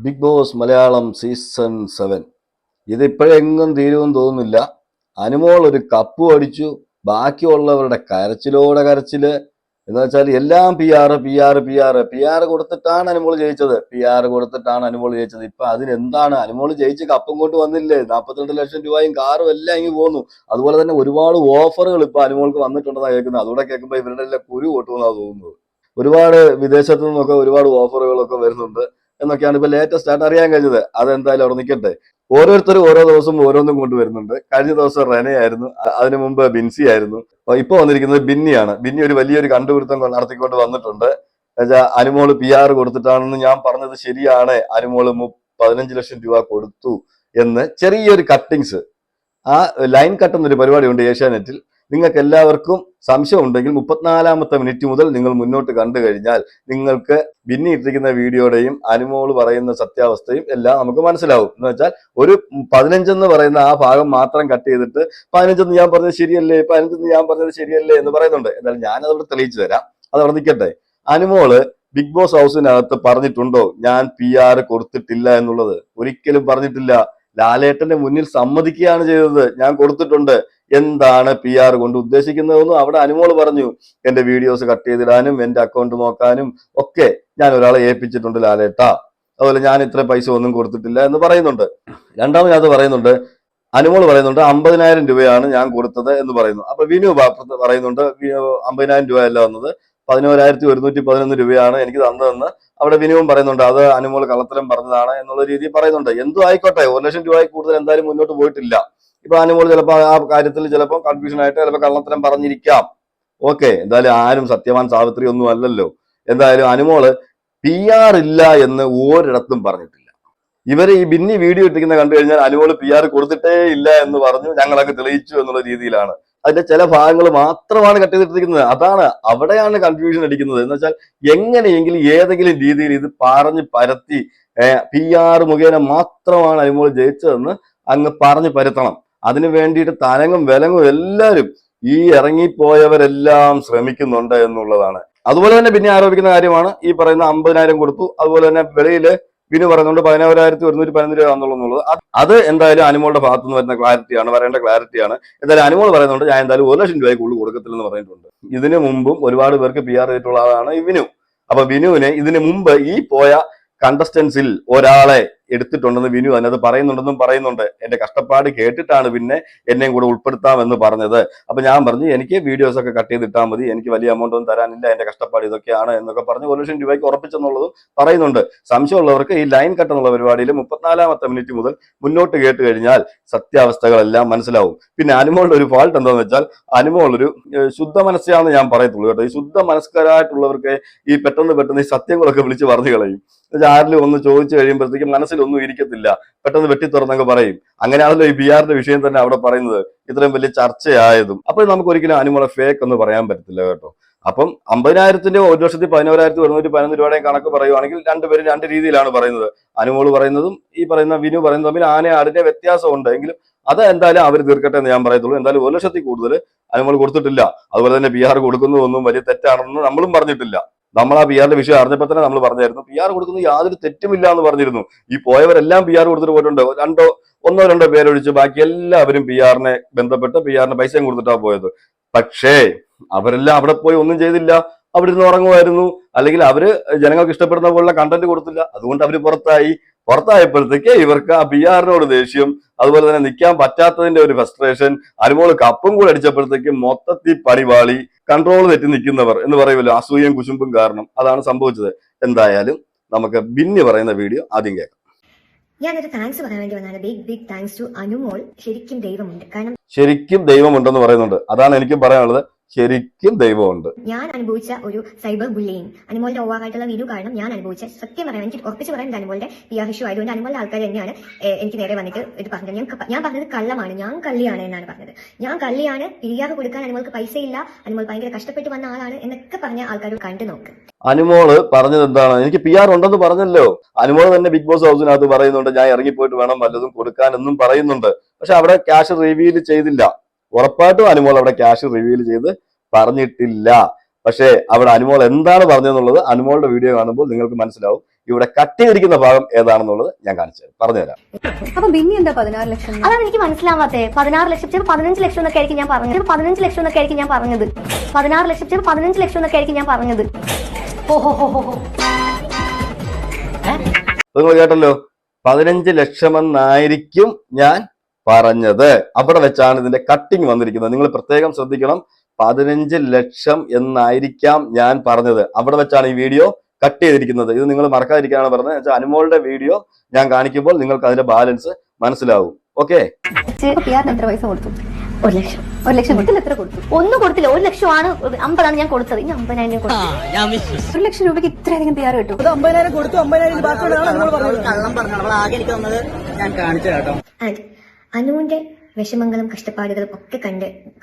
Big boss Malayalam season 7 ഇതിപ്പോഴെങ്ങും തീരുമെന്ന് തോന്നുന്നില്ല. അനുമോൾ ഒരു കപ്പ് അടിച്ചു, ബാക്കിയുള്ളവരുടെ കരച്ചിലോടെ കരച്ചില്. എന്ന് വെച്ചാൽ എല്ലാം P R P R P R P R കൊടുത്തിട്ടാണ് അനുമോൾ ജയിച്ചത്. ഇപ്പൊ അതിനെന്താണ്? അനുമോൾ ജയിച്ച് കപ്പും കൊണ്ട് വന്നില്ലേ? 42 ലക്ഷം രൂപയും കാറും എല്ലാം ഇങ്ങ് പോന്നു. അതുപോലെ തന്നെ ഒരുപാട് ഓഫറുകൾ ഇപ്പൊ അനുമോൾക്ക് വന്നിട്ടുണ്ടെന്നാണ് കേൾക്കുന്നത്. അതുകൂടെ കേൾക്കുമ്പോൾ ഇവരുടെ എല്ലാം കുരു പൊട്ടുമെന്നാണ് തോന്നുന്നത്. ഒരുപാട് വിദേശത്തു നിന്നൊക്കെ ഒരുപാട് ഓഫറുകളൊക്കെ വരുന്നുണ്ട് എന്നൊക്കെയാണ് ഇപ്പൊ ലേറ്റസ്റ്റ് ആയിട്ട് അറിയാൻ കഴിഞ്ഞത്. അതെന്തായാലും അവിടെ നിൽക്കട്ടെ. ഓരോരുത്തരും ഓരോ ദിവസം ഓരോന്നും കൊണ്ടുവരുന്നുണ്ട്. കഴിഞ്ഞ ദിവസം റെനയായിരുന്നു, അതിനു മുമ്പ് ബിൻസി ആയിരുന്നു, ഇപ്പൊ വന്നിരിക്കുന്നത് ബിന്നിയാണ്. ബിന്നി ഒരു വലിയൊരു കണ്ടുപിടുത്തം നടത്തിക്കൊണ്ട് വന്നിട്ടുണ്ട്. അനുമോള് പി ആർ കൊടുത്തിട്ടാണെന്ന് ഞാൻ പറഞ്ഞത് ശരിയാണ്. അനുമോള് 15 ലക്ഷം രൂപ കൊടുത്തു എന്ന് ചെറിയൊരു കട്ടിങ്സ്. ആ ലൈൻ കട്ട് എന്നൊരു പരിപാടിയുണ്ട് ഏഷ്യാനെറ്റിൽ. നിങ്ങൾക്ക് എല്ലാവർക്കും സംശയം ഉണ്ടെങ്കിൽ 34ാമത്തെ മിനിറ്റ് മുതൽ നിങ്ങൾ മുന്നോട്ട് കണ്ടു കഴിഞ്ഞാൽ നിങ്ങൾക്ക് ബിന്നി ഇട്ടിരിക്കുന്ന വീഡിയോയുടെയും അനുമോള് പറയുന്ന സത്യാവസ്ഥയും എല്ലാം നമുക്ക് മനസ്സിലാവും. എന്ന് വെച്ചാൽ ഒരു 15 എന്ന് പറയുന്ന ആ ഭാഗം മാത്രം കട്ട് ചെയ്തിട്ട് 15 ഞാൻ പറഞ്ഞത് ശരിയല്ലേ എന്ന് പറയുന്നുണ്ട്. എന്നാൽ ഞാനതവിടെ തെളിയിച്ചു തരാം. അതവിടെ നിൽക്കട്ടെ. അനുമോള് ബിഗ് ബോസ് ഹൗസിനകത്ത് പറഞ്ഞിട്ടുണ്ടോ ഞാൻ പി ആർ കൊടുത്തിട്ടില്ല എന്നുള്ളത്? ഒരിക്കലും പറഞ്ഞിട്ടില്ല. ലാലേട്ടന്റെ മുന്നിൽ സമ്മതിക്കുകയാണ് ചെയ്തത്, ഞാൻ കൊടുത്തിട്ടുണ്ട്. എന്താണ് പി ആർ കൊണ്ട് ഉദ്ദേശിക്കുന്നതെന്നും അവിടെ അനുമോള് പറഞ്ഞു. എന്റെ വീഡിയോസ് കട്ട് ചെയ്തിടാനും എന്റെ അക്കൗണ്ട് നോക്കാനും ഒക്കെ ഞാൻ ഒരാളെ ഏൽപ്പിച്ചിട്ടുണ്ട് ലാലേട്ടാ. അതുപോലെ ഞാൻ ഇത്ര പൈസ ഒന്നും കൊടുത്തിട്ടില്ല എന്ന് പറയുന്നുണ്ട്. രണ്ടാമത് പറയുന്നുണ്ട്, അനുമോള് പറയുന്നുണ്ട് 50,000 രൂപയാണ് ഞാൻ കൊടുത്തത് എന്ന് പറയുന്നു. അപ്പൊ വിനു പറയുന്നുണ്ട് 50,000 രൂപയല്ല വന്നത്, 11,111 രൂപയാണ് എനിക്ക് തന്നതെന്ന് അവിടെ വിനുവും പറയുന്നുണ്ട്. അത് അനുമോള് കള്ളത്തരം പറഞ്ഞതാണ് എന്നുള്ള രീതിയിൽ പറയുന്നുണ്ട്. എന്തും ആയിക്കോട്ടെ, 1 ലക്ഷം രൂപയിൽ കൂടുതൽ എന്തായാലും മുന്നോട്ട് പോയിട്ടില്ല. ഇപ്പൊ അനുമോള് ചിലപ്പോൾ ആ കാര്യത്തിൽ ചിലപ്പോൾ കൺഫ്യൂഷൻ ആയിട്ട് ചിലപ്പോൾ കള്ളത്തരം പറഞ്ഞിരിക്കാം. ഓക്കെ, എന്തായാലും ആരും സത്യവാൻ സാവിത്രി ഒന്നും അല്ലല്ലോ. എന്തായാലും അനുമോള് പി ആർ ഇല്ല എന്ന് ഒരിടത്തും പറഞ്ഞിട്ടില്ല. ഇവര് ഈ ബിന്നി വീഡിയോ ഇട്ടിരിക്കുന്ന കണ്ടു കഴിഞ്ഞാൽ അനുമോള് പി ആർ കൊടുത്തിട്ടേ ഇല്ല എന്ന് പറഞ്ഞു, ഞങ്ങളൊക്കെ തെളിയിച്ചു എന്നുള്ള രീതിയിലാണ്. അതിന്റെ ചില ഭാഗങ്ങൾ മാത്രമാണ് കട്ട് ചെയ്തിട്ടിരിക്കുന്നത്. അവിടെയാണ് കൺഫ്യൂഷൻ അടിക്കുന്നത്. എന്ന് വെച്ചാൽ എങ്ങനെയെങ്കിലും ഏതെങ്കിലും രീതിയിൽ ഇത് പറഞ്ഞ് പരത്തി പി ആർ മുഖേന മാത്രമാണ് അനുമോൾ ജയിച്ചതെന്ന് അങ്ങ് പറഞ്ഞു പരത്തണം. അതിനു വേണ്ടിയിട്ട് തലങ്ങും വിലങ്ങും എല്ലാവരും ഈ ഇറങ്ങിപ്പോയവരെല്ലാം ശ്രമിക്കുന്നുണ്ട് എന്നുള്ളതാണ്. അതുപോലെ തന്നെ പിന്നെ ആരോപിക്കുന്ന കാര്യമാണ് ഈ പറയുന്ന 50,000 കൊടുത്തു. അതുപോലെ തന്നെ വെളിയില് വിനു പറയുന്നുണ്ട് 11,111 രൂപ എന്നുള്ളത്. അത് എന്തായാലും അനുമോളുടെ ഭാഗത്തു നിന്ന് വരുന്ന വരേണ്ട ക്ലാരിറ്റിയാണ്. എന്തായാലും അനുമോൾ പറയുന്നുണ്ട് ഞാൻ എന്തായാലും 1 ലക്ഷം രൂപയ്ക്ക് കൂടുതൽ കൊടുക്കത്തില്ലെന്ന് പറഞ്ഞിട്ടുണ്ട്. ഇതിനു മുമ്പും ഒരുപാട് പേർക്ക് പി ആർ ചെയ്തിട്ടുള്ള ആളാണ് ഈ വിനു. അപ്പൊ വിനുവിനെ ഇതിനു മുമ്പ് ഈ പോയ കണ്ടസ്റ്റൻസിൽ ഒരാളെ എടുത്തിട്ടുണ്ടെന്ന് വിനു തന്നെ അത് പറയുന്നുണ്ട്. എന്റെ കഷ്ടപ്പാട് കേട്ടിട്ടാണ് പിന്നെ എന്നെയും കൂടെ ഉൾപ്പെടുത്താമെന്ന് പറഞ്ഞത്. അപ്പൊ ഞാൻ പറഞ്ഞു എനിക്ക് വീഡിയോസ് ഒക്കെ കട്ട് ചെയ്തിട്ടാൽ മതി, എനിക്ക് വലിയ എമൗണ്ട് ഒന്നും തരാനില്ല, എന്റെ കഷ്ടപ്പാട് ഇതൊക്കെയാണ് എന്നൊക്കെ പറഞ്ഞ് 1 ലക്ഷം രൂപയ്ക്ക് ഉറപ്പിച്ചെന്നുള്ളതും പറയുന്നുണ്ട്. സംശയമുള്ളവർക്ക് ഈ ലൈൻ കട്ട് എന്നുള്ള പരിപാടിയിൽ 34ാമത്തെ മിനിറ്റ് മുതൽ മുന്നോട്ട് കേട്ട് കഴിഞ്ഞാൽ സത്യാവസ്ഥകളെല്ലാം മനസ്സിലാവും. പിന്നെ അനുമോളുടെ ഒരു ഫാൾട്ട് എന്താണെന്ന് വെച്ചാൽ അനുമോൾ ഒരു ശുദ്ധ മനസ്സാണെന്ന് ഞാൻ പറയത്തുള്ളൂ കേട്ടോ. ഈ ശുദ്ധ മനസ്കരായിട്ടുള്ളവർക്ക് ഈ പെട്ടെന്ന് ഈ സത്യങ്ങളൊക്കെ വിളിച്ച് പറഞ്ഞു കളയും. ആരിലും ഒന്ന് ചോദിച്ചു കഴിയുമ്പോഴത്തേക്കും മനസ്സിലൊന്നും ഇരിക്കത്തില്ല, പെട്ടെന്ന് വെട്ടി തുറന്നങ്ങ് പറയും. അങ്ങനെയാണല്ലോ ഈ ബി ആറിന്റെ വിഷയം തന്നെ അവിടെ പറയുന്നത്, ഇത്രയും വലിയ ചർച്ചയായതും. അപ്പോൾ നമുക്ക് ഒരിക്കലും അനുമോളെ ഫേക്ക് എന്ന് പറയാൻ പറ്റത്തില്ല കേട്ടോ. അപ്പം 50,000 1,11,111 രൂപയുടെയും കണക്ക് പറയുവാണെങ്കിൽ രണ്ടുപേരും രണ്ട് രീതിയിലാണ് പറയുന്നത്. അനുമോള് പറയുന്നതും ഈ പറയുന്ന വിനു പറയുന്നതും തമ്മിൽ ആടിന്റെ വ്യത്യാസമുണ്ട്. എങ്കിലും അത് എന്തായാലും അവർ തീർക്കട്ടെ എന്ന് ഞാൻ പറയത്തുള്ളൂ. എന്തായാലും 1 ലക്ഷത്തിൽ കൂടുതൽ അനുമോൾ കൊടുത്തിട്ടില്ല. അതുപോലെ തന്നെ പി ആർ കൊടുക്കുന്നതൊന്നും വലിയ തെറ്റാണെന്ന് നമ്മളും പറഞ്ഞിട്ടില്ല. നമ്മൾ ആ പി ആറിന്റെ വിഷയം അറിഞ്ഞപ്പോൾ തന്നെ നമ്മൾ പറഞ്ഞായിരുന്നു പി ആർ കൊടുക്കുന്നത് യാതൊരു തെറ്റുമില്ല എന്ന് പറഞ്ഞിരുന്നു. ഈ പോയവരെല്ലാം പി ആർ കൊടുത്തിട്ട് പോയിട്ടുണ്ട്. ഒന്നോ രണ്ടോ പേരൊഴിച്ച് ബാക്കി എല്ലാവരും പി ആറിനെ ബന്ധപ്പെട്ട് പി ആറിന് പൈസയും കൊടുത്തിട്ടാ പോയത്. പക്ഷേ അവരെല്ലാം അവിടെ പോയി ഒന്നും ചെയ്തില്ല, അവിടെ ഇരുന്ന് ഉറങ്ങുമായിരുന്നു. അല്ലെങ്കിൽ അവര് ജനങ്ങൾക്ക് ഇഷ്ടപ്പെടുന്ന പോലുള്ള കണ്ടന്റ് കൊടുത്തില്ല. അതുകൊണ്ട് അവര് പുറത്തായപ്പോഴത്തേക്ക് ഇവർക്ക് ആ പി ആറിനോട് ദേഷ്യം, അതുപോലെ തന്നെ നിൽക്കാൻ പറ്റാത്തതിന്റെ ഒരു ഫ്രസ്ട്രേഷൻ, അനുമോള് കപ്പും കൂടെ അടിച്ചപ്പോഴത്തേക്ക് മൊത്തത്തിൽ പണിവാളി, കൺട്രോൾ തെറ്റി നിൽക്കുന്നവർ എന്ന് പറയുമല്ലോ, അസൂയയും കുശുമ്പും കാരണം അതാണ് സംഭവിച്ചത്. എന്തായാലും നമുക്ക് ബിന്നി പറയുന്ന വീഡിയോ ആദ്യം കേൾക്കാം. ഞാനൊരു താങ്ക്സ് പറയാൻ വേണ്ടി വന്നാണ്. Big thanks to Anumol. ശരിക്കും ദൈവമുണ്ട്. കാരണം ശരിക്കും ദൈവമുണ്ടെന്ന് പറയുന്നുണ്ട്. അതാണ് എനിക്കും പറയാനുള്ളത്. ശരിക്കും ദൈവമുണ്ട്. ഞാൻ അനുഭവിച്ച ഒരു സൈബർ ബുള്ളിങ്, അനുമോളുടെ ഓവറായിട്ടുള്ള വീഡിയോ കാരണം ഞാൻ അനുഭവിച്ച, സത്യം പറയാൻ എനിക്ക് ഉറപ്പിച്ച് പറയാൻ അനുമോളുടെ പി ആർ ഇഷ്യൂ ആയതുകൊണ്ട് അനുമോളുടെ ആൾക്കാർ തന്നെയാണ് എനിക്ക് നേരെ വന്നിട്ട് ഇത് പറഞ്ഞത്. ഞാൻ പറഞ്ഞത് കള്ളമാണ്, ഞാൻ കള്ളിയാണ് എന്നാണ് പറഞ്ഞത്. ഞാൻ കള്ളിയാണ്, പി ആർ കൊടുക്കാൻ അനുമോൾക്ക് പൈസയില്ല, അനുമോൾ ഭയങ്കര കഷ്ടപ്പെട്ട് വന്ന ആളാണ് എന്നൊക്കെ പറഞ്ഞ ആൾക്കാർ കണ്ടു നോക്ക്. അനുമോള് പറഞ്ഞത് എന്താണ്? എനിക്ക് പി ആർ ഉണ്ടെന്ന് പറഞ്ഞല്ലോ. അനുമോള് തന്നെ ബിഗ് ബോസ് ഹൗസിനകത്ത് പറയുന്നുണ്ട് ഞാൻ ഇറങ്ങിപ്പോയിട്ട് വേണം വല്ലതും കൊടുക്കാനെന്നും പറയുന്നുണ്ട്. പക്ഷെ അവിടെ ക്യാഷ് റിവീൽ ചെയ്തില്ല. ഉറപ്പായിട്ടും അനുമോൾ അവിടെ ക്യാഷ് റിവീൽ ചെയ്ത് പറഞ്ഞിട്ടില്ല. പക്ഷേ അവിടെ അനുമോൾ എന്താണ് പറഞ്ഞതെന്നുള്ളത് അനുമോളുടെ വീഡിയോ കാണുമ്പോൾ നിങ്ങൾക്ക് മനസ്സിലാവും. ഇവിടെ കട്ട് ചെയ്തിരിക്കുന്ന ഭാഗം ഏതാണെന്നുള്ളത് ഞാൻ കാണിച്ചു പറഞ്ഞുതരാം. അപ്പൊ ബിന്നി എന്താ 16 ലക്ഷം? അതാണ് എനിക്ക് മനസ്സിലാവാത്തേ. 16 ലക്ഷം ചിലപ്പോൾ 15 ലക്ഷം എന്നൊക്കെ ആയിരിക്കും ഞാൻ പറഞ്ഞത്. 15 ലക്ഷം എന്നൊക്കെ ആയിരിക്കും ഞാൻ പറഞ്ഞത്. 16 ലക്ഷം ചിലപ്പോൾ 15 ലക്ഷം എന്നൊക്കെ ആയിരിക്കും ഞാൻ പറഞ്ഞത്. നിങ്ങൾ കേട്ടല്ലോ, 15 ലക്ഷമെന്നായിരിക്കും ഞാൻ പറഞ്ഞത്. അവിടെ വെച്ചാണ് ഇതിന്റെ കട്ടിങ് വന്നിരിക്കുന്നത്. നിങ്ങൾ പ്രത്യേകം ശ്രദ്ധിക്കണം. 15 ലക്ഷം എന്നായിരിക്കാം ഞാൻ പറഞ്ഞത്. അവിടെ വെച്ചാണ് ഈ വീഡിയോ കട്ട് ചെയ്തിരിക്കുന്നത്. ഇത് നിങ്ങൾ മറക്കാതിരിക്കാനാണ് പറഞ്ഞത്. വെച്ചാൽ അനുമോളുടെ വീഡിയോ ഞാൻ കാണിക്കുമ്പോൾ നിങ്ങൾക്ക് അതിന്റെ ബാലൻസ് മനസ്സിലാവും. ഓക്കെ, എത്ര പൈസ കൊടുത്തു? 1 ലക്ഷം. 1 ലക്ഷം കൊടുത്തില്ല, എത്ര കൊടുത്തു? ഒന്നും കൊടുത്തില്ല. 1 ലക്ഷമാണ് 50 ഞാൻ കൊടുത്തത്. ഇനി 50,000 കൊടുത്തു. 1 ലക്ഷം രൂപയ്ക്ക് ഇത്രയധികം PR കിട്ടും? 50,000 കൊടുത്തു. 50,000 കള്ളം പറഞ്ഞു. നമ്മൾ ആകെ എനിക്ക് തന്നത് ഞാൻ കാണിച്ചു കേട്ടോ. അനുവിന്റെ വിഷമങ്ങളും കഷ്ടപ്പാടുകളും ഒക്കെ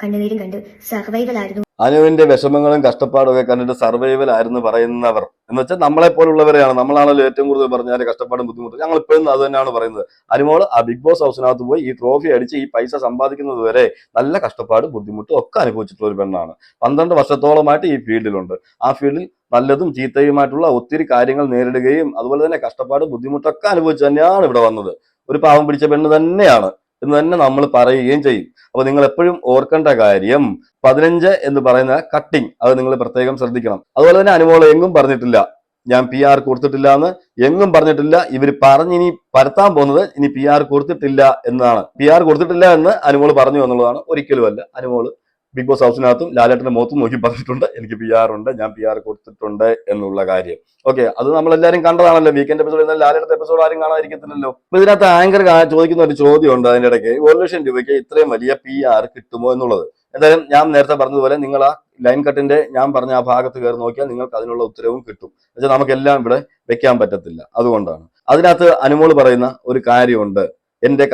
കണ്ണുനീരും കണ്ട് സർവൈവൽ ആയിരുന്നു. അനുവിന്റെ വിഷമങ്ങളും കഷ്ടപ്പാടും ഒക്കെ കണ്ടിട്ട് സർവൈവൽ ആയിരുന്നു പറയുന്നവർ എന്ന് വെച്ചാൽ നമ്മളെ പോലുള്ളവരെയാണ്. നമ്മളാണല്ലോ ഏറ്റവും കൂടുതൽ പറഞ്ഞാൽ കഷ്ടപ്പാടും ബുദ്ധിമുട്ടും. ഞങ്ങൾ ഇപ്പോഴും അത് തന്നെയാണ് പറയുന്നത്. അനുമോള് ആ ബിഗ് ബോസ് ഹൗസിനകത്ത് പോയി ഈ ട്രോഫി അടിച്ച് ഈ പൈസ സമ്പാദിക്കുന്നത് വരെ നല്ല കഷ്ടപ്പാടും ബുദ്ധിമുട്ടും ഒക്കെ അനുഭവിച്ചിട്ടുള്ള ഒരു പെണ്ണാണ്. 12 വർഷത്തോളമായിട്ട് ഈ ഫീൽഡിലുണ്ട്. ആ ഫീൽഡിൽ നല്ലതും ചീത്തയുമായിട്ടുള്ള ഒത്തിരി കാര്യങ്ങൾ നേരിടുകയും അതുപോലെ തന്നെ കഷ്ടപ്പാടും ബുദ്ധിമുട്ടൊക്കെ അനുഭവിച്ച് തന്നെയാണ് ഇവിടെ വന്നത്. ഒരു പാവം പിടിച്ച പെണ്ണ് തന്നെയാണ് എന്ന് തന്നെ നമ്മൾ പറയുകയും ചെയ്യും. അപ്പൊ നിങ്ങൾ എപ്പോഴും ഓർക്കേണ്ട കാര്യം 15 എന്ന് പറയുന്ന കട്ടിങ്, അത് നിങ്ങൾ പ്രത്യേകം ശ്രദ്ധിക്കണം. അതുപോലെ തന്നെ അനുമോൾ എങ്ങും പറഞ്ഞിട്ടില്ല ഞാൻ PR കൊടുത്തിട്ടില്ല എന്ന്, എങ്ങും പറഞ്ഞിട്ടില്ല. ഇവർ പറഞ്ഞിനി പരത്താൻ പോകുന്നത് ഇനി PR കൊടുത്തിട്ടില്ല എന്നാണ്. PR കൊടുത്തിട്ടില്ല എന്ന് അനുമോൾ പറഞ്ഞു എന്നുള്ളതാണ്. ഒരിക്കലുമല്ല. അനുമോൾ ബിഗ് ബോസ് ഹൗസിനകത്തും ലാലേട്ടന്റെ മുഖത്തും നോക്കി പറഞ്ഞിട്ടുണ്ട് എനിക്ക് PR ഉണ്ട്, ഞാൻ PR കൊടുത്തിട്ടുണ്ട് എന്നുള്ള കാര്യം. ഓക്കെ, അത് നമ്മളെല്ലാരും കണ്ടതാണല്ലോ. വീക്കെൻഡ് എപ്പിസോഡ് ലാലേട്ടന്റെ എപ്പിസോഡ് ആരും കാണാതിരിക്കത്തില്ലല്ലോ. അപ്പൊ ഇതിനകത്ത് ആങ്കർ ചോദിക്കുന്ന ഒരു ചോദ്യമുണ്ട് അതിന്റെ ഇടയ്ക്ക്, 1 ലക്ഷം രൂപയ്ക്ക് ഇത്രയും വലിയ PR കിട്ടുമോ എന്നുള്ളത്. എന്തായാലും ഞാൻ നേരത്തെ പറഞ്ഞതുപോലെ നിങ്ങൾ ആ ലൈൻ കട്ടിന്റെ ഞാൻ പറഞ്ഞ ആ ഭാഗത്ത് കയറി നോക്കിയാൽ നിങ്ങൾക്ക് അതിനുള്ള ഉത്തരവും കിട്ടും. എന്നുവെച്ചാൽ നമുക്കെല്ലാം ഇവിടെ വെക്കാൻ പറ്റത്തില്ല. അതുകൊണ്ടാണ് അതിനകത്ത് അനുമോൾ പറയുന്ന ഒരു കാര്യമുണ്ട്. എന്റെ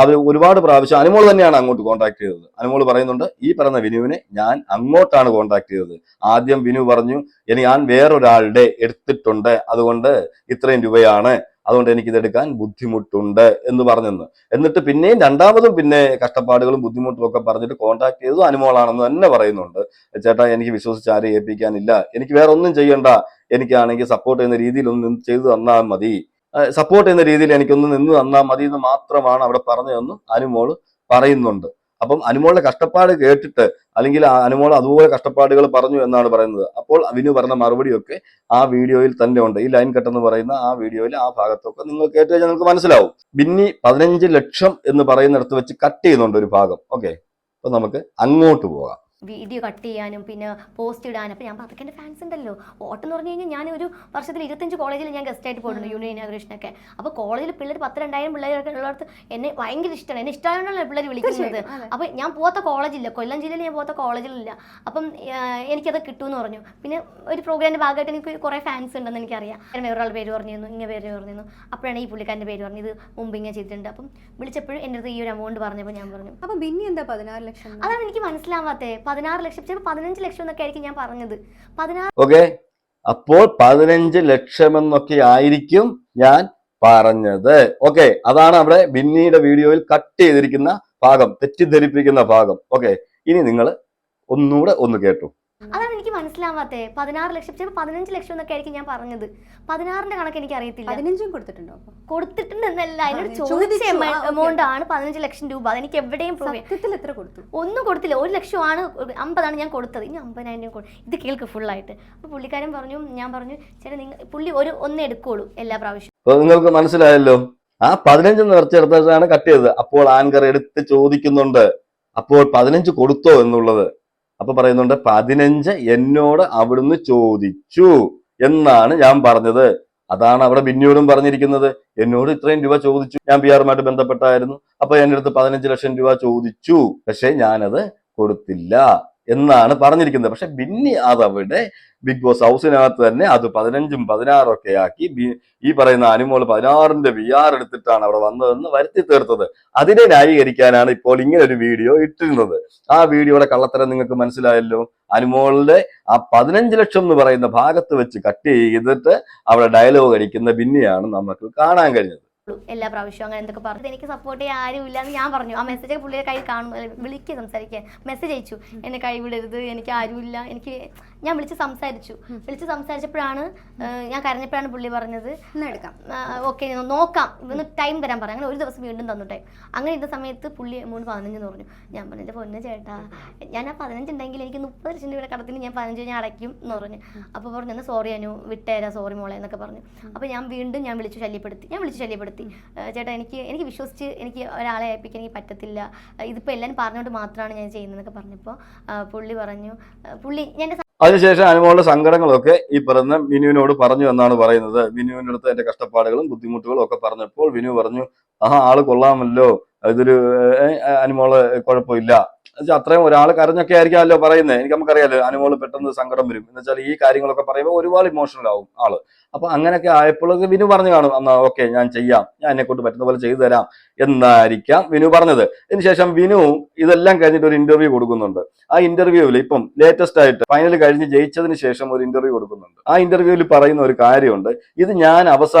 അവർ ഒരുപാട് പ്രാവശ്യം അനുമോൾ തന്നെയാണ് അങ്ങോട്ട് കോൺടാക്ട് ചെയ്തത്. അനുമോൾ പറയുന്നുണ്ട് ഈ പറഞ്ഞ വിനുവിനെ ഞാൻ അങ്ങോട്ടാണ് കോൺടാക്ട് ചെയ്തത്. ആദ്യം വിനു പറഞ്ഞു ഞാൻ വേറൊരാളുടെ എടുത്തിട്ടുണ്ട്, അതുകൊണ്ട് ഇത്രയും രൂപയാണ്, അതുകൊണ്ട് എനിക്കിത് എടുക്കാൻ ബുദ്ധിമുട്ടുണ്ട് എന്ന് പറഞ്ഞെന്ന്. എന്നിട്ട് പിന്നെയും രണ്ടാമതും പിന്നെ കഷ്ടപ്പാടുകളും ബുദ്ധിമുട്ടും ഒക്കെ പറഞ്ഞിട്ട് കോൺടാക്ട് ചെയ്തത് അനുമോളാണെന്ന് തന്നെ പറയുന്നുണ്ട്. ചേട്ടാ എനിക്ക് വിശ്വസിച്ച് ആരെയും ഏൽപ്പിക്കാനില്ല, എനിക്ക് വേറെ ഒന്നും ചെയ്യണ്ട, എനിക്കാണെങ്കിൽ സപ്പോർട്ട് ചെയ്യുന്ന രീതിയിൽ ഒന്ന് ചെയ്തു തന്നാൽ മതി, സപ്പോർട്ട് ചെയ്യുന്ന രീതിയിൽ എനിക്കൊന്ന് നിന്ന് തന്നാൽ മതി എന്ന് മാത്രമാണ് അവിടെ പറഞ്ഞതെന്ന് അനുമോൾ പറയുന്നുണ്ട്. അപ്പം അനുമോളുടെ കഷ്ടപ്പാട് കേട്ടിട്ട് അല്ലെങ്കിൽ അനുമോൾ അതുപോലെ കഷ്ടപ്പാടുകൾ പറഞ്ഞു എന്നാണ് പറയുന്നത്. അപ്പോൾ വിനു പറഞ്ഞ മറുപടിയൊക്കെ ആ വീഡിയോയിൽ തന്നെ ഉണ്ട്. ഈ ലൈൻ കട്ട് എന്ന് പറയുന്ന ആ വീഡിയോയിൽ ആ ഭാഗത്തൊക്കെ നിങ്ങൾ കേട്ട് കഴിഞ്ഞാൽ നിങ്ങൾക്ക് മനസ്സിലാവും. ബിന്നി 15 ലക്ഷം എന്ന് പറയുന്നിടത്ത് വെച്ച് കട്ട് ചെയ്യുന്നുണ്ട് ഒരു ഭാഗം. ഓക്കെ, അപ്പൊ നമുക്ക് അങ്ങോട്ട് പോകാം. വീഡിയോ കട്ട് ചെയ്യാനും പിന്നെ പോസ്റ്റ് ഇടാനും. അപ്പോൾ ഞാൻ അതൊക്കെ എൻ്റെ ഫാൻസ് ഉണ്ടല്ലോ. ഓട്ടം എന്ന് പറഞ്ഞു കഴിഞ്ഞാൽ ഞാൻ ഒരു വർഷത്തിൽ 25 കോളേജിൽ ഞാൻ ഗസ്റ്റായിട്ട് പോയിട്ടുണ്ട്, യൂണിയൻ ഇനാഗ്രേഷനൊക്കെ. അപ്പോൾ കോളേജിൽ പിള്ളേർ 10,000-2000 പിള്ളേരൊക്കെ ഉള്ളിടത്ത് എന്നെ ഭയങ്കര ഇഷ്ടമാണ്. എന്നെ ഇഷ്ടമായതുകൊണ്ടാണ് പിള്ളേർ വിളിക്കുന്നത്. അപ്പോൾ ഞാൻ പോകാത്ത കോളേജില്ല, കൊല്ലം ജില്ലയിൽ ഞാൻ പോകാത്ത കോളേജിലില്ല. അപ്പം എനിക്കത് കിട്ടുമെന്ന് പറഞ്ഞു. പിന്നെ ഒരു പ്രോഗ്രാമിൻ്റെ ഭാഗമായിട്ട് എനിക്ക് കുറേ ഫാൻസ് ഉണ്ടെന്ന് എനിക്കറിയാം. വേറൊരാൾ പേര് പറഞ്ഞിരുന്നു, ഇങ്ങനെ പേര് പറഞ്ഞിരുന്നു. അപ്പോഴാണ് ഈ പുള്ളിക്കാരൻ്റെ പേര് പറഞ്ഞത്, മുമ്പ് ഇങ്ങനെ ചെയ്തിട്ടുണ്ട്. അപ്പം വിളിച്ചപ്പോഴും എൻ്റെ അടുത്ത് ഈ ഒരു എമൗണ്ട് പറഞ്ഞപ്പോൾ ഞാൻ പറഞ്ഞു. അപ്പം ബിന്നി എന്താ 16 ലക്ഷം? അതാണ് എനിക്ക് മനസ്സിലാവാത്തേ. 16 ലക്ഷം ചിലപ്പോൾ 15 ലക്ഷം എന്നൊക്കെ ആയിരിക്കും ഞാൻ പറഞ്ഞത്. 16. ഓക്കെ, അപ്പോൾ 15 ലക്ഷം എന്നൊക്കെ ആയിരിക്കും ഞാൻ പറഞ്ഞത്. ഓക്കെ, അതാണ് അവിടെ ബിന്നിയുടെ വീഡിയോയിൽ കട്ട് ചെയ്തിരിക്കുന്ന ഭാഗം, തെറ്റിദ്ധരിപ്പിക്കുന്ന ഭാഗം. ഓക്കെ, ഇനി നിങ്ങൾ ഒന്നുകൂടെ ഒന്ന് കേട്ടു. അതാണ് എനിക്ക് മനസ്സിലാവാത്തേ. 16 ലക്ഷം ചിലപ്പോൾ 15 ലക്ഷം എന്നൊക്കെ ആയിരിക്കും ഞാൻ പറഞ്ഞത്. 16ന്റെ കണക്ക് എനിക്ക് അറിയത്തില്ല. 15 കൊടുത്തിട്ടുണ്ടോ? കൊടുത്തിട്ടുണ്ടെന്നല്ല, അതിനോട് ചോദിച്ച എമൗണ്ട് ആണ് 15 ലക്ഷം രൂപ. അതെനിക്ക് എവിടെയും എത്ര കൊടുത്തു? ഒന്നും കൊടുത്തില്ല. 1 ലക്ഷമാണ് 50 ഞാൻ കൊടുത്തത്. ഇനി 50,000 ഇത് കേൾക്ക് ഫുള്ളായിട്ട്. അപ്പൊ പുള്ളിക്കാരൻ പറഞ്ഞു, ഞാൻ പറഞ്ഞു ചേട്ടാ പുള്ളി ഒന്നേ എടുക്കുള്ളൂ എല്ലാ പ്രാവശ്യം. നിങ്ങൾക്ക് മനസ്സിലായല്ലോ. ആ 15 നിറച്ചെടുത്താണ് കട്ട് ചെയ്തത്. അപ്പോൾ ആങ്കർ എടുത്ത് ചോദിക്കുന്നുണ്ട് അപ്പോൾ 15 കൊടുത്തോ എന്നുള്ളത്. അപ്പൊ പറയുന്നുണ്ട് 15 എന്നോട് അവിടുന്ന് ചോദിച്ചു എന്നാണ് ഞാൻ പറഞ്ഞത്. അതാണ് അവിടെ ബിന്നിയോടും പറഞ്ഞിരിക്കുന്നത്. എന്നോട് ഇത്രയും രൂപ ചോദിച്ചു, ഞാൻ PR-ഉമായിട്ട് ബന്ധപ്പെട്ടായിരുന്നു. അപ്പൊ എൻ്റെ അടുത്ത് 15 ലക്ഷം രൂപ ചോദിച്ചു, പക്ഷെ ഞാനത് കൊടുത്തില്ല എന്നാണ് പറഞ്ഞിരിക്കുന്നത്. പക്ഷെ ബിന്നി അതവിടെ ബിഗ് ബോസ് ഹൗസിനകത്ത് തന്നെ അത് 15ഉം 16 ഒക്കെ ആക്കി ഈ പറയുന്ന അനുമോള് 16ന്റെ VR എടുത്തിട്ടാണ് അവിടെ വന്നതെന്ന് വരുത്തി തീർത്തത്. അതിനെ ന്യായീകരിക്കാനാണ് ഇപ്പോൾ ഇങ്ങനെ ഒരു വീഡിയോ ഇട്ടിരുന്നത്. ആ വീഡിയോയുടെ കള്ളത്തരം നിങ്ങൾക്ക് മനസ്സിലായല്ലോ. അനുമോളിന്റെ ആ 15 ലക്ഷം എന്ന് പറയുന്ന ഭാഗത്ത് വെച്ച് കട്ട് ചെയ്തിട്ട് അവിടെ ഡയലോഗ് അടിക്കുന്ന ബിന്നിയാണ് നമുക്ക് കാണാൻ കഴിഞ്ഞത്. എല്ലാ പ്രാവശ്യവും അങ്ങനെ എന്തൊക്കെ പറഞ്ഞു. എനിക്ക് സപ്പോർട്ട് ചെയ്യാൻ ആരും ഇല്ലാന്ന് ഞാൻ പറഞ്ഞു. ആ മെസ്സേജ് പുള്ളിയുടെ കൈ കാണും, വിളിക്കുക, സംസാരിക്കുക, മെസ്സേജ് അയച്ചു, എന്നെ കൈ വിടരുത്, എനിക്ക് ആരുമില്ല, എനിക്ക് ഞാൻ വിളിച്ച് സംസാരിച്ചപ്പോഴാണ് ഞാൻ കരഞ്ഞപ്പോഴാണ് പുള്ളി പറഞ്ഞത് എടുക്കാം ഓക്കെ നോക്കാം ഇന്ന് ടൈം തരാൻ പറയാം. അങ്ങനെ ഒരു ദിവസം വീണ്ടും തന്നു ടൈം. അങ്ങനെ ഇരുന്ന സമയത്ത് പുള്ളി എമൗണ്ട് 15 എന്ന് പറഞ്ഞു. ഞാൻ പറഞ്ഞു എൻ്റെ പൊന്നു ചേട്ടാ ഞാൻ ആ 15 ഉണ്ടെങ്കിൽ എനിക്ക് 30 ലക്ഷം രൂപയുടെ കടത്തിന് ഞാൻ 15 ഞാൻ അടയ്ക്കും എന്ന് പറഞ്ഞു. അപ്പോൾ പറഞ്ഞു എന്നാൽ സോറി അനു വിട്ടേരാ സോറി മോളെ എന്നൊക്കെ പറഞ്ഞു. അപ്പോൾ ഞാൻ വിളിച്ചു ശല്യപ്പെടുത്തി ചേട്ടാ എനിക്ക് വിശ്വസിച്ച് എനിക്ക് ഒരാളെ ഏൽപ്പിക്കാൻ എനിക്ക് പറ്റത്തില്ല, ഇതിപ്പോൾ എല്ലാവരും പറഞ്ഞുകൊണ്ട് മാത്രമാണ് ഞാൻ ചെയ്യുന്നതെന്നൊക്കെ പറഞ്ഞപ്പോൾ പുള്ളി ഞാൻ അതിനുശേഷം അനുമോളുടെ സങ്കടങ്ങളൊക്കെ ഈ പറഞ്ഞ വിനുവിനോട് പറഞ്ഞു എന്നാണ് പറയുന്നത്. വിനുവിൻ്റെ അടുത്ത് എന്റെ കഷ്ടപ്പാടുകളും ബുദ്ധിമുട്ടുകളും ഒക്കെ പറഞ്ഞപ്പോൾ വിനു പറഞ്ഞു ആള് കൊള്ളാമല്ലോ, ഇതൊരു അനുമോള് കുഴപ്പമില്ല. അത്രയും ഒരാൾ കരഞ്ഞൊക്കെ ആയിരിക്കാമല്ലോ പറയുന്നത്. നമുക്കറിയാലോ അനുമോള് പെട്ടെന്ന് സങ്കടം വരും എന്ന് വെച്ചാൽ ഈ കാര്യങ്ങളൊക്കെ പറയുമ്പോൾ ഒരുപാട് ഇമോഷണൽ ആവും ആള്. അപ്പൊ അങ്ങനെയൊക്കെ ആയപ്പോഴൊക്കെ വിനു പറഞ്ഞു കാണും എന്നാ ഓക്കെ ഞാൻ ചെയ്യാം, ഞാൻ എന്നെ കൊണ്ട് പറ്റുന്ന പോലെ ചെയ്തു തരാം എന്നായിരിക്കാം വിനു പറഞ്ഞത്. അതിനുശേഷം വിനു ഇതെല്ലാം കഴിഞ്ഞിട്ട് ഒരു ഇന്റർവ്യൂ കൊടുക്കുന്നുണ്ട്. ആ ഇന്റർവ്യൂവിൽ ഇപ്പം ലേറ്റസ്റ്റ് ആയിട്ട് ഫൈനൽ കഴിഞ്ഞ് ജയിച്ചതിന് ശേഷം ഒരു ഇന്റർവ്യൂ കൊടുക്കുന്നുണ്ട്. ആ ഇന്റർവ്യൂവിൽ പറയുന്ന ഒരു കാര്യമുണ്ട്, ഇത്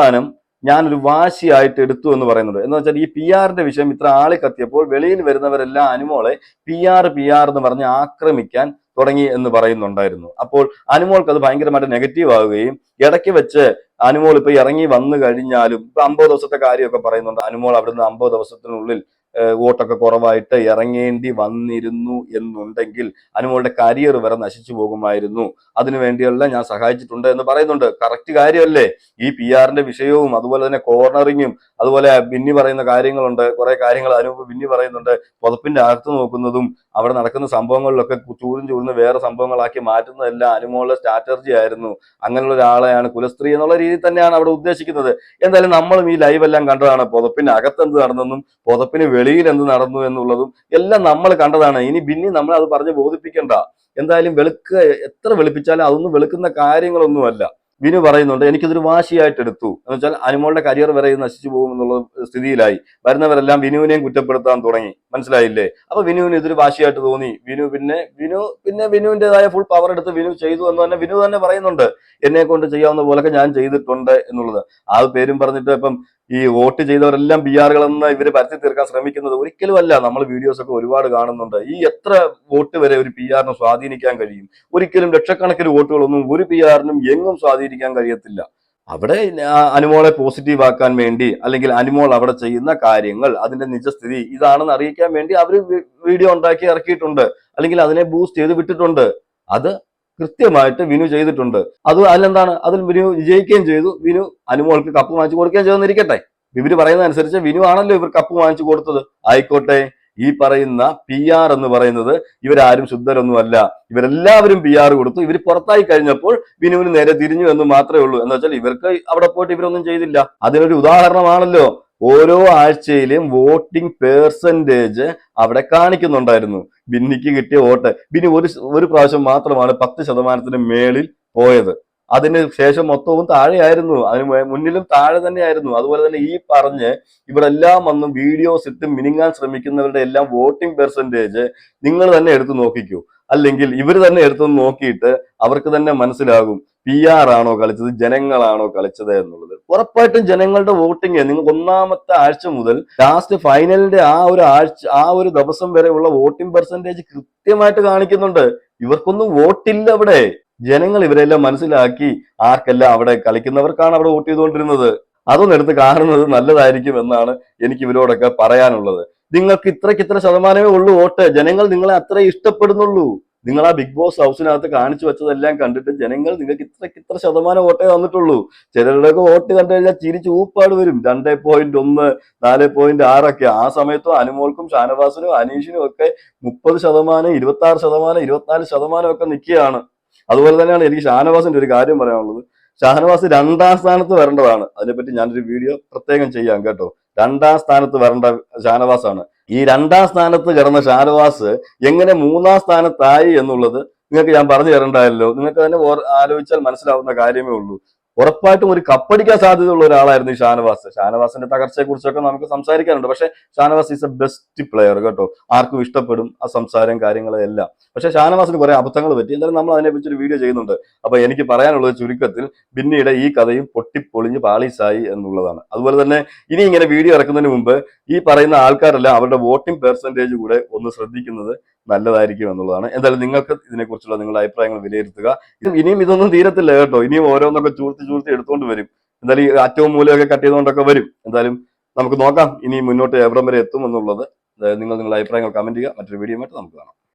ഞാനൊരു വാശിയായിട്ട് എടുത്തു എന്ന് പറയുന്നുണ്ട്. എന്ന് വെച്ചാൽ ഈ PR-ന്റെ വിഷയം ഇത്ര ആളി കത്തിയപ്പോൾ വെളിയിൽ വരുന്നവരെല്ലാം അനുമോളെ PR എന്ന് പറഞ്ഞ് ആക്രമിക്കാൻ തുടങ്ങി എന്ന് പറയുന്നുണ്ടായിരുന്നു. അപ്പോൾ അനുമോൾക്ക് അത് ഭയങ്കരമായിട്ട് നെഗറ്റീവ് ആവുകയും ഇടയ്ക്ക് വെച്ച് അനുമോൾ ഇപ്പൊ ഇറങ്ങി വന്നു കഴിഞ്ഞാലും ഇപ്പൊ 50 ദിവസത്തെ കാര്യമൊക്കെ പറയുന്നുണ്ട്. അനുമോൾ അവിടുന്ന് 50 ദിവസത്തിനുള്ളിൽ വോട്ടൊക്കെ കുറവായിട്ട് ഇറങ്ങേണ്ടി വന്നിരുന്നു എന്നുണ്ടെങ്കിൽ അനുമോളുടെ കരിയർ വരെ നശിച്ചു പോകുമായിരുന്നു. അതിനുവേണ്ടിയല്ല ഞാൻ സഹായിച്ചിട്ടുണ്ട് എന്ന് പറയുന്നുണ്ട്. കറക്റ്റ് കാര്യമല്ലേ? ഈ PR-ന്റെ വിഷയവും അതുപോലെ തന്നെ കോർണറിങ്ങും അതുപോലെ ബിന്നി പറയുന്ന കാര്യങ്ങളുണ്ട്, കുറെ കാര്യങ്ങൾ ബിന്നി പറയുന്നുണ്ട്. പുതപ്പിന്റെ അകത്ത് നോക്കുന്നതും അവിടെ നടക്കുന്ന സംഭവങ്ങളിലൊക്കെ ചൂടുന്ന വേറെ സംഭവങ്ങളാക്കി മാറ്റുന്നതെല്ലാം അനുമോളുടെ സ്ട്രാറ്റജി ആയിരുന്നു. അങ്ങനെയുള്ള ഒരാളെയാണ് കുലസ്ത്രീ എന്നുള്ള രീതിയിൽ തന്നെയാണ് അവിടെ ഉദ്ദേശിക്കുന്നത്. എന്തായാലും നമ്മളും ഈ ലൈവ് എല്ലാം കണ്ടതാണ്. പുതപ്പിന്റെ അകത്ത് എന്ത് നടന്നെന്നും പുതപ്പിന് വെളിയിൽ എന്ത് നടന്നു എന്നുള്ളതും എല്ലാം നമ്മൾ കണ്ടതാണ്. ഇനി ബിന്നി നമ്മൾ അത് പറഞ്ഞ് ബോധിപ്പിക്കണ്ട. എന്തായാലും എത്ര വെളുപ്പിച്ചാലും അതൊന്നും വെളുക്കുന്ന കാര്യങ്ങളൊന്നുമല്ല. വിനു പറയുന്നുണ്ട് എനിക്കിതൊരു വാശിയായിട്ട് എടുത്തു എന്ന് വെച്ചാൽ അനുമോളുടെ കരിയർ വരെ നശിച്ചു പോകും എന്നുള്ള സ്ഥിതിയിലായി. വരുന്നവരെല്ലാം വിനുവിനെയും കുറ്റപ്പെടുത്താൻ തുടങ്ങി. മനസ്സിലായില്ലേ? അപ്പൊ വിനുവിന് ഇതൊരു വാശിയായിട്ട് തോന്നി. പിന്നെ വിനുവിൻ്റെതായ ഫുൾ പവർ എടുത്ത് വിനു ചെയ്തു എന്ന് തന്നെ വിനു തന്നെ പറയുന്നുണ്ട്. എന്നെ കൊണ്ട് ചെയ്യാവുന്ന പോലൊക്കെ ഞാൻ ചെയ്തിട്ടുണ്ട് എന്നുള്ളത്. ആ പേരും പറഞ്ഞിട്ട് ഇപ്പം ഈ വോട്ട് ചെയ്തവരെല്ലാം PR-കളെന്ന് ഇവര് പരത്തി തീർക്കാൻ ശ്രമിക്കുന്നത് ഒരിക്കലും അല്ല. നമ്മൾ വീഡിയോസ് ഒക്കെ ഒരുപാട് കാണുന്നുണ്ട്. ഈ എത്ര വോട്ട് വരെ ഒരു PR-നെ സ്വാധീനിക്കാൻ കഴിയും? ഒരിക്കലും ലക്ഷക്കണക്കിന് വോട്ടുകളൊന്നും ഒരു PR-നും എങ്ങും സ്വാധീനിക്കാൻ കഴിയത്തില്ല. അവിടെ അനുമോളെ പോസിറ്റീവ് ആക്കാൻ വേണ്ടി അല്ലെങ്കിൽ അനുമോൾ അവിടെ ചെയ്യുന്ന കാര്യങ്ങൾ അതിന്റെ നിജസ്ഥിതി ഇതാണെന്ന് അറിയിക്കാൻ വേണ്ടി അവര് വീഡിയോ ഉണ്ടാക്കി ഇറക്കിയിട്ടുണ്ട്, അല്ലെങ്കിൽ അതിനെ ബൂസ്റ്റ് ചെയ്ത് വിട്ടിട്ടുണ്ട്. അത് കൃത്യമായിട്ട് വിനു ചെയ്തിട്ടുണ്ട്. അതിലെന്താണ്? അതിൽ വിനു വിജയിക്കുകയും ചെയ്തു. വിനു അനുമോൾക്ക് കപ്പ് വാങ്ങിച്ചു കൊടുക്കുകയും ചെയ്തെന്നിരിക്കട്ടെ. ഇവര് പറയുന്ന അനുസരിച്ച് വിനു ആണല്ലോ ഇവർ കപ്പ് വാങ്ങിച്ചു കൊടുത്തത്. ആയിക്കോട്ടെ. ഈ പറയുന്ന PR എന്ന് പറയുന്നത് ഇവരാരും ശുദ്ധരൊന്നുമല്ല. ഇവരെല്ലാവരും PR കൊടുത്തു. ഇവർ പുറത്തായി കഴിഞ്ഞപ്പോൾ വിനുവിന് നേരെ തിരിഞ്ഞു എന്ന് മാത്രമേ ഉള്ളൂ. എന്ന് വെച്ചാൽ ഇവർക്ക് അവിടെ പോയിട്ട് ഇവരൊന്നും ചെയ്തില്ല. അതിനൊരു ഉദാഹരണമാണല്ലോ ഓരോ ആഴ്ചയിലും വോട്ടിംഗ് പെർസെന്റേജ് അവിടെ കാണിക്കുന്നുണ്ടായിരുന്നു. ബിന്നിക്ക് കിട്ടിയ വോട്ട് ബിന്നി ഒരു പ്രാവശ്യം മാത്രമാണ് 10% മേളിൽ പോയത്. അതിന് ശേഷം മൊത്തവും താഴെയായിരുന്നു. അതിന് മുന്നിലും താഴെ തന്നെയായിരുന്നു. അതുപോലെ തന്നെ ഈ പറഞ്ഞ് ഇവിടെ എല്ലാം വന്നും വീഡിയോസ് ഇട്ട് മിനിങ്ങാൻ ശ്രമിക്കുന്നവരുടെ എല്ലാം വോട്ടിംഗ് പെർസെന്റേജ് നിങ്ങൾ തന്നെ എടുത്തു നോക്കിക്കൂ. അല്ലെങ്കിൽ ഇവർ തന്നെ എടുത്തു നോക്കിയിട്ട് അവർക്ക് തന്നെ മനസ്സിലാകും PR ആണോ കളിച്ചത് ജനങ്ങളാണോ കളിച്ചത് എന്നുള്ളത്. ഉറപ്പായിട്ടും ജനങ്ങളുടെ വോട്ടിങ് നിങ്ങൾക്ക് ഒന്നാമത്തെ ആഴ്ച മുതൽ ലാസ്റ്റ് ഫൈനലിന്റെ ആ ഒരു ദിവസം വരെയുള്ള വോട്ടിംഗ് പെർസെന്റേജ് കൃത്യമായിട്ട് കാണിക്കുന്നുണ്ട്. ഇവർക്കൊന്നും വോട്ടില്ല അവിടെ. ജനങ്ങൾ ഇവരെല്ലാം മനസ്സിലാക്കി ആർക്കെല്ലാം അവിടെ കളിക്കുന്നവർക്കാണ് അവിടെ വോട്ട് ചെയ്തുകൊണ്ടിരുന്നത്. അതൊന്നും എടുത്ത് കാണുന്നത് നല്ലതായിരിക്കും എന്നാണ് എനിക്ക് ഇവരോടൊക്കെ പറയാനുള്ളത്. നിങ്ങൾക്ക് ഇത്ര ശതമാനമേ ഉള്ളൂ വോട്ട്. ജനങ്ങൾ നിങ്ങളെ അത്രേ ഇഷ്ടപ്പെടുന്നുള്ളൂ. നിങ്ങൾ ആ ബിഗ് ബോസ് ഹൗസിനകത്ത് കാണിച്ചു വെച്ചതെല്ലാം കണ്ടിട്ട് ജനങ്ങൾ നിങ്ങൾക്ക് ഇത്ര ശതമാനം വോട്ടേ തന്നിട്ടുള്ളൂ. ചിലരുടെയൊക്കെ വോട്ട് കണ്ടു കഴിഞ്ഞാൽ ചിരിച്ച് ഊപ്പാട് വരും. 2.1 4.6 ആ സമയത്തും അനുമോൾക്കും ഷാനവാസിനും അനീഷിനും ഒക്കെ 30%, 26%, 24% ഒക്കെ നിൽക്കുകയാണ്. അതുപോലെ തന്നെയാണ് എനിക്ക് ഷാനവാസിന്റെ ഒരു കാര്യം പറയാനുള്ളത്. ഷാനവാസ് 2ാം സ്ഥാനത്ത് വരേണ്ടതാണ്. അതിനെപ്പറ്റി ഞാനൊരു വീഡിയോ പ്രത്യേകം ചെയ്യാം കേട്ടോ. 2ാം സ്ഥാനത്ത് വരേണ്ട ഷാനവാസാണ്. ഈ 2ാം സ്ഥാനത്ത് കിടന്ന ഷാനവാസ് എങ്ങനെ 3ാം സ്ഥാനത്തായി എന്നുള്ളത് നിങ്ങൾക്ക് ഞാൻ പറഞ്ഞു തരണ്ടായല്ലോ. നിങ്ങൾക്ക് തന്നെ ആലോചിച്ചാൽ മനസ്സിലാവുന്ന കാര്യമേ ഉള്ളൂ. ഉറപ്പായിട്ടും ഒരു കപ്പടിക്കാൻ സാധ്യതയുള്ള ഒരാളായിരുന്നു ഈ ഷാനവാസിന്റെ തകർച്ചയെ കുറിച്ചൊക്കെ നമുക്ക് സംസാരിക്കാനുണ്ട്. പക്ഷെ Shanavas is A best player കേട്ടോ. ആർക്കും ഇഷ്ടപ്പെടും ആ സംസാരം കാര്യങ്ങളും എല്ലാം. പക്ഷെ ഷാനവാസിന് കുറെ അബദ്ധങ്ങൾ പറ്റി. എന്തായാലും നമ്മൾ അതിനെപ്പറ്റി ഒരു വീഡിയോ ചെയ്യുന്നുണ്ട്. അപ്പൊ എനിക്ക് പറയാനുള്ളത് ചുരുക്കത്തിൽ ബിന്നിയുടെ ഈ കഥയും പൊട്ടിപ്പൊളിഞ്ഞ് പാളീസായി എന്നുള്ളതാണ്. അതുപോലെ തന്നെ ഇനി ഇങ്ങനെ വീഡിയോ ഇറക്കുന്നതിന് മുമ്പ് ഈ പറയുന്ന ആൾക്കാരെല്ലാം അവരുടെ വോട്ടിംഗ് പെർസെന്റേജ് കൂടെ ഒന്ന് ശ്രദ്ധിക്കുന്നത് നല്ലതായിരിക്കും എന്നുള്ളതാണ്. എന്തായാലും നിങ്ങൾക്ക് ഇതിനെക്കുറിച്ചുള്ള നിങ്ങളുടെ അഭിപ്രായങ്ങൾ വിലയിരുത്തുക. ഇനിയും ഇതൊന്നും തീരത്തില്ല കേട്ടോ, ഇനിയും ഓരോന്നൊക്കെ ചൂർത്തി എടുത്തുകൊണ്ട് വരും. എന്തായാലും ഈ അറ്റവും മൂലമൊക്കെ കട്ട് ചെയ്തുകൊണ്ടൊക്കെ വരും. എന്തായാലും നമുക്ക് നോക്കാം ഇനി മുന്നോട്ട് എവിടം വരെ എത്തും എന്നുള്ളത്. നിങ്ങൾ നിങ്ങളുടെ അഭിപ്രായങ്ങൾ കമന്റ് ചെയ്യുക. മറ്റൊരു വീഡിയോ ആയിട്ട് നമുക്ക് കാണാം.